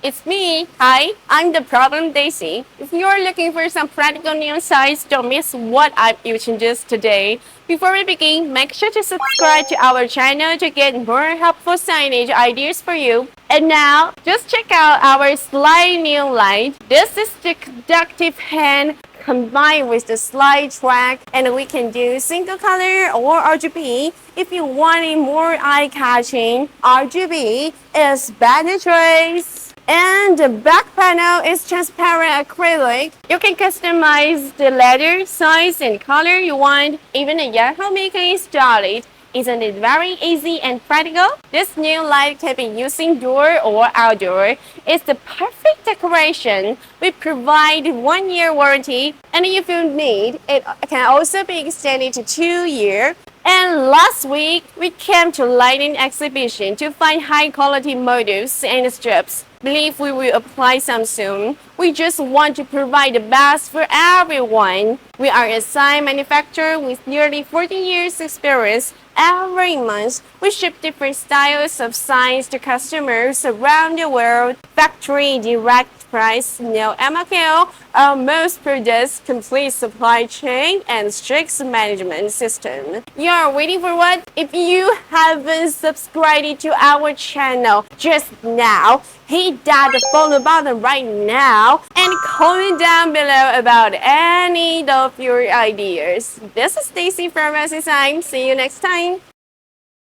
it's me. Hi, I'm the problem Daisy. If you're looking for some practical neon sites, don't miss what I'm introduced today. Before we begin, make sure to subscribe to our channel to get more helpful signage ideas for you. And now, just check out our slide neon light. This is the conductive hand combined with the slide track, and we can do single color or RGB. If you want it more eye-catching, RGB is better choice. And the back panel is transparent acrylic. You can customize the letter, size, and color you want. Even a young homemaker can install it. Isn't it very easy and practical? This new light can be used indoor or outdoor. It's the perfect decoration. We provide 1-year warranty, and if you need, it can also be extended to 2 years. And last week, we came to lighting exhibition to find high-quality models and strips. Believe we will apply some soon. We just want to provide the best for everyone. We are a sign manufacturer with nearly 40 years experience. Every month, we ship different styles of signs to customers around the world. Factory direct price, no MRO, most products, complete supply chain, and strict management system. You're waiting for what? If you haven't subscribed to our channel just now, hit that follow button right now and comment down below about any of your ideas. This is Stacy from LCSIGN. See you next time.